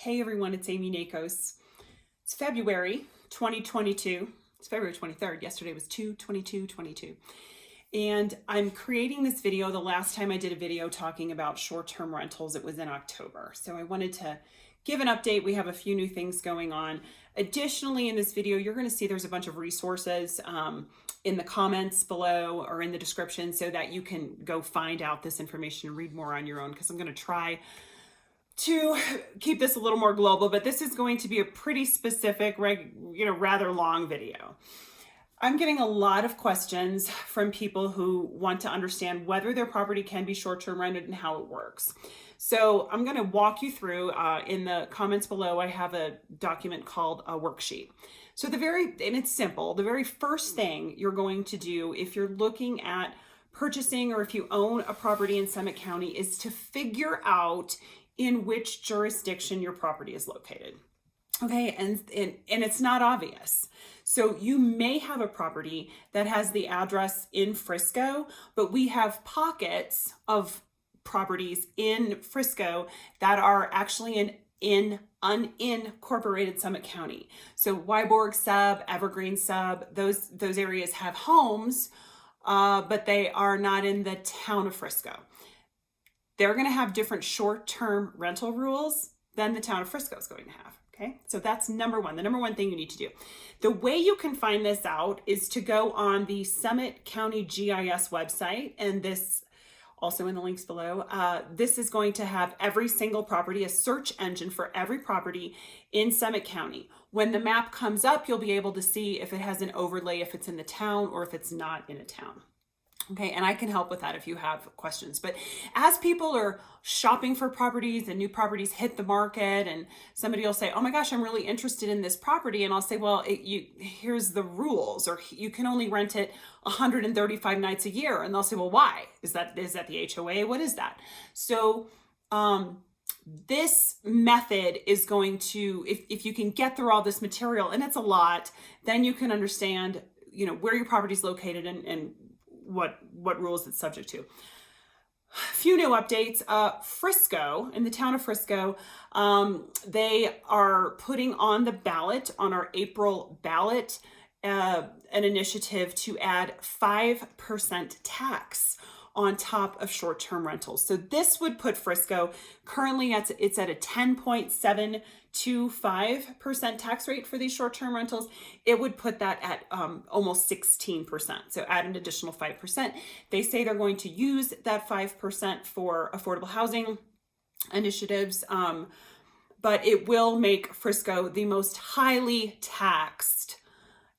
Hey everyone, it's Amy Nakos. It's February 2022. It's February 23rd. Yesterday was 2/22/22. And I'm creating this video. The last time I did a video talking about short-term rentals, it was in October. So I wanted to give an update. We have a few new things going on. Additionally, in this video, you're going to see there's a bunch of resources in the comments below or in the description so that you can go find out this information and read more on your own, because I'm going to try to keep this a little more global, but this is going to be a pretty specific, rather long video. I'm getting a lot of questions from people who want to understand whether their property can be short-term rented and how it works. So I'm going to walk you through, in the comments below, I have a document called a worksheet. So and it's simple. The very first thing you're going to do if you're looking at purchasing or if you own a property in Summit County is to figure out in which jurisdiction your property is located. Okay, and it's not obvious. So you may have a property that has the address in Frisco, but we have pockets of properties in Frisco that are actually in unincorporated Summit County. So Wyborg sub, Evergreen sub, those areas have homes, but they are not in the town of Frisco. They're going to have different short-term rental rules than the town of Frisco is going to have. Okay, so that's number one, the number one thing you need to do. The way you can find this out is to go on the Summit County GIS website, and this also in the links below. This is going to have every single property, a search engine for every property in Summit County. When the map comes up, you'll be able to see if it has an overlay, if it's in the town or if it's not in a town. Okay, and I can help with that if you have questions. But as people are shopping for properties and new properties hit the market, and somebody will say, oh my gosh, I'm really interested in this property. And I'll say, well, here's the rules, or you can only rent it 135 nights a year. And they'll say, well, why? Is that the HOA? What is that? So this method is going to, if you can get through all this material, and it's a lot, then you can understand, where your property is located and what rules it's subject to. A few new updates. Frisco, in the town of Frisco, they are putting on the ballot, on our April ballot, an initiative to add 5% tax on top of short-term rentals. So this would put Frisco, currently it's at a 10.725% tax rate for these short-term rentals. It would put that at almost 16%. So add an additional 5%. They say they're going to use that 5% for affordable housing initiatives, but it will make Frisco the most highly taxed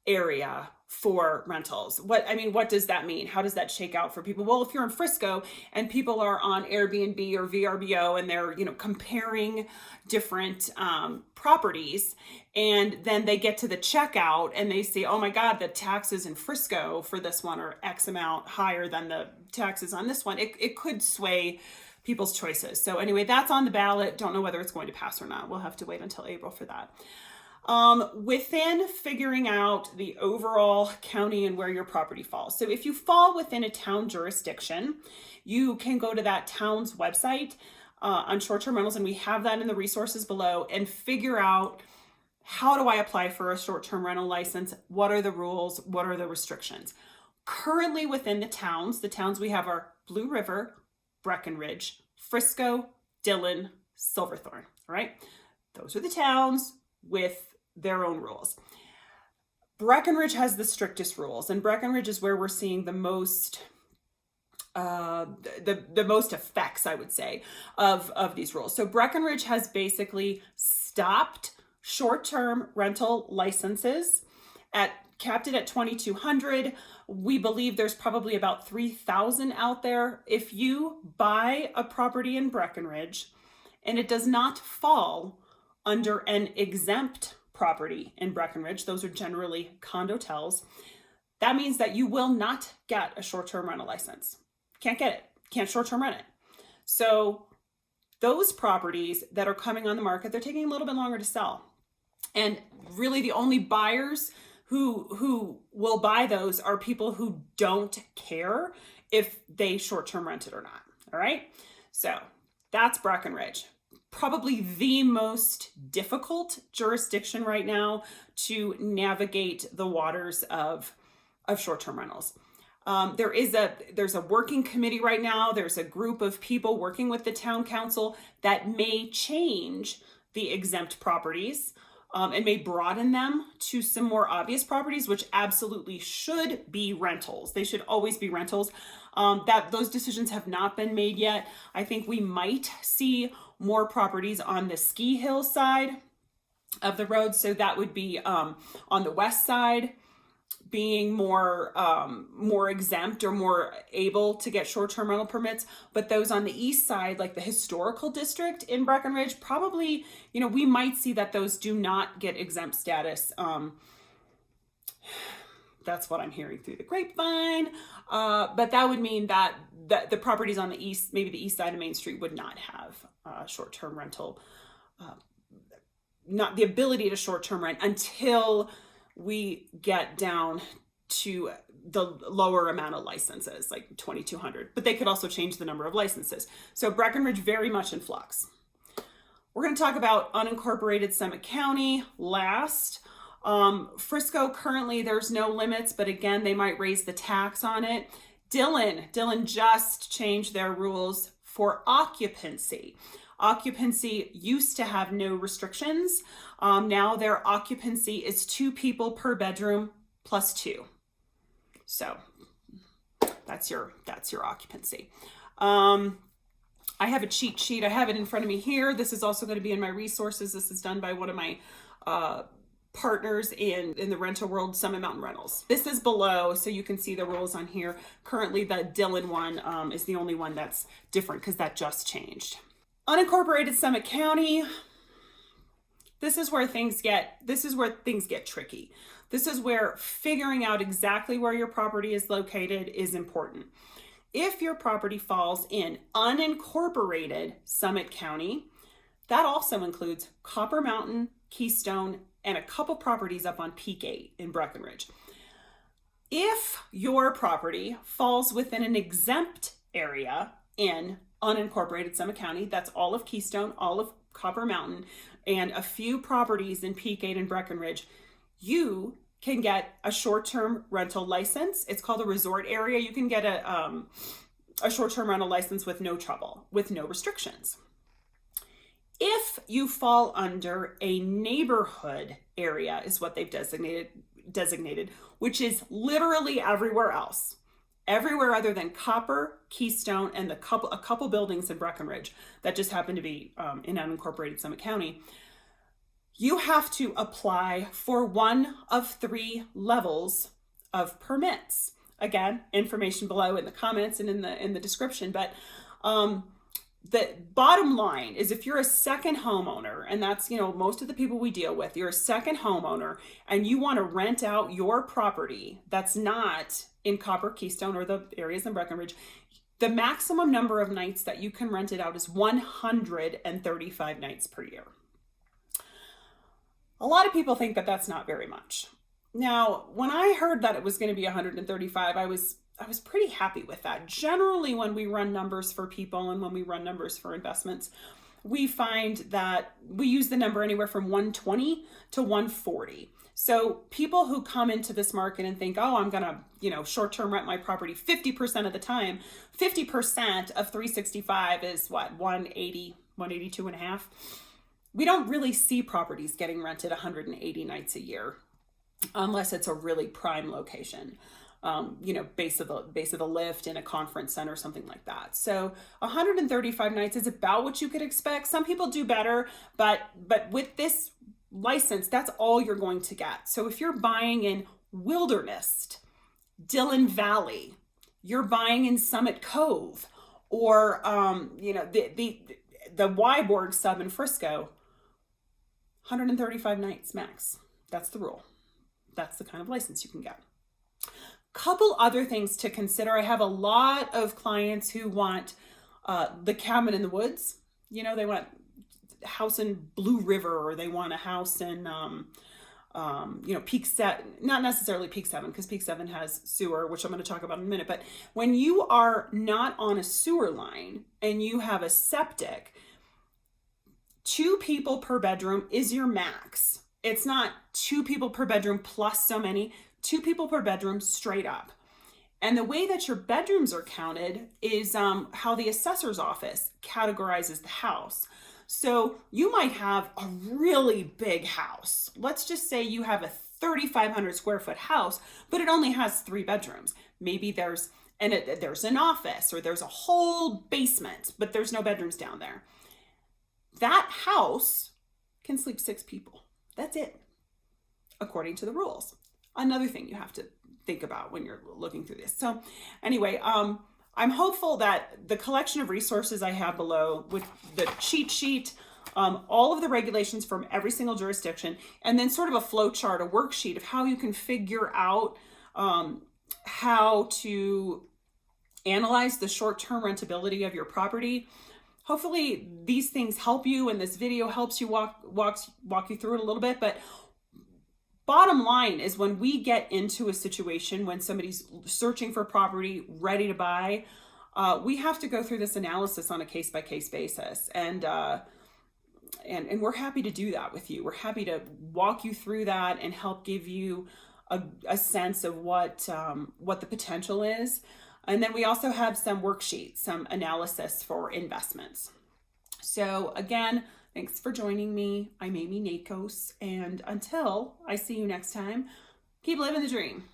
area for rentals. What does that mean? How does that shake out for people? Well, if you're in Frisco and people are on Airbnb or VRBO and they're, comparing different properties, and then they get to the checkout and they see, oh my God, the taxes in Frisco for this one are X amount higher than the taxes on this one. It could sway people's choices. So anyway, that's on the ballot. Don't know whether it's going to pass or not. We'll have to wait until April for that. Within figuring out the overall county and where your property falls. So if you fall within a town jurisdiction, you can go to that town's website on short-term rentals, and we have that in the resources below, and figure out, how do I apply for a short-term rental license? What are the rules? What are the restrictions? Currently within the towns we have are Blue River, Breckenridge, Frisco, Dillon, Silverthorne, all right? Those are the towns with their own rules. Breckenridge has the strictest rules, and Breckenridge is where we're seeing the most the most effects, I would say, of these rules. So Breckenridge has basically stopped short-term rental licenses capped it at 2,200. We believe there's probably about 3,000 out there. If you buy a property in Breckenridge and it does not fall under an exempt property in Breckenridge, those are generally condotels, that means that you will not get a short-term rental license. Can't get it. Can't short-term rent it. So those properties that are coming on the market, they're taking a little bit longer to sell. And really the only buyers who will buy those are people who don't care if they short-term rent it or not. All right. So that's Breckenridge. probably the most difficult jurisdiction right now to navigate the waters of short-term rentals. There's a working committee right now. There's a group of people working with the town council that may change the exempt properties and may broaden them to some more obvious properties, which absolutely should be rentals. They should always be rentals. Those decisions have not been made yet. I think we might see more properties on the ski hill side of the road. So that would be on the west side, being more exempt or more able to get short-term rental permits. But those on the east side, like the historical district in Breckenridge, probably, we might see that those do not get exempt status. That's what I'm hearing through the grapevine. But that would mean that the properties on the east, maybe the east side of Main Street, would not have short-term rental, not the ability to short-term rent until we get down to the lower amount of licenses, like 2,200. But they could also change the number of licenses. So Breckenridge very much in flux. We're going to talk about unincorporated Summit County last. Frisco, currently there's no limits, but again, they might raise the tax on it. Dillon just changed their rules for occupancy. Occupancy used to have no restrictions. Now their occupancy is 2 people per bedroom plus 2. So that's your occupancy. I have a cheat sheet. I have it in front of me here. This is also going to be in my resources. This is done by one of my partners in the rental world, Summit Mountain Rentals. This is below, so you can see the rules on here. Currently, the Dillon one is the only one that's different because that just changed. Unincorporated Summit County. This is where things get tricky. This is where figuring out exactly where your property is located is important. If your property falls in unincorporated Summit County, that also includes Copper Mountain, Keystone, and a couple properties up on Peak 8 in Breckenridge. If your property falls within an exempt area in unincorporated Summit County, that's all of Keystone, all of Copper Mountain, and a few properties in Peak 8 and Breckenridge, you can get a short-term rental license. It's called a resort area. You can get a short-term rental license with no trouble, with no restrictions. If you fall under a neighborhood area, is what they've designated, which is literally everywhere else. Everywhere other than Copper, Keystone, and a couple buildings in Breckenridge that just happen to be in unincorporated Summit County, you have to apply for one of 3 levels of permits. Again, information below in the comments and in the description. But the bottom line is, if you're a second homeowner, and that's most of the people we deal with, you're a second homeowner and you want to rent out your property that's not in Copper, Keystone, or the areas in Breckenridge, the maximum number of nights that you can rent it out is 135 nights per year. A lot of people think that that's not very much. Now, when I heard that it was going to be 135, I was pretty happy with that. Generally, when we run numbers for people and when we run numbers for investments, we find that we use the number anywhere from 120 to 140. So people who come into this market and think, oh, I'm going to, short-term rent my property 50% of the time, 50% of 365 is what, 180, 182 and a half. We don't really see properties getting rented 180 nights a year unless it's a really prime location. Base of the lift in a conference center, something like that. So 135 nights is about what you could expect. Some people do better, but with this license, that's all you're going to get. So if you're buying in Wilderness, Dillon Valley, you're buying in Summit Cove, or the Wyborg sub in Frisco, 135 nights max. That's the rule. That's the kind of license you can get. Couple other things to consider. I have a lot of clients who want the cabin in the woods. They want a house in Blue River, or they want a house in Peak 7, not necessarily Peak 7, because Peak 7 has sewer, which I'm going to talk about in a minute. But when you are not on a sewer line and you have a septic, 2 people per bedroom is your max. It's not 2 people per bedroom plus so many, 2 people per bedroom straight up. And the way that your bedrooms are counted is how the assessor's office categorizes the house. So you might have a really big house. Let's just say you have a 3,500 square foot house, but it only has 3 bedrooms. Maybe there's an office, or there's a whole basement, but there's no bedrooms down there. That house can sleep 6 people. That's it, according to the rules. Another thing you have to think about when you're looking through this. So anyway, I'm hopeful that the collection of resources I have below, with the cheat sheet, all of the regulations from every single jurisdiction, and then sort of a flow chart, a worksheet of how you can figure out how to analyze the short-term rentability of your property. Hopefully these things help you, and this video helps you walk you through it a little bit. But bottom line is, when we get into a situation when somebody's searching for property, ready to buy, we have to go through this analysis on a case-by-case basis. And we're happy to do that with you. We're happy to walk you through that and help give you a sense of what the potential is. And then we also have some worksheets, some analysis for investments. So again, thanks for joining me. I'm Amy Nakos, and until I see you next time, keep living the dream.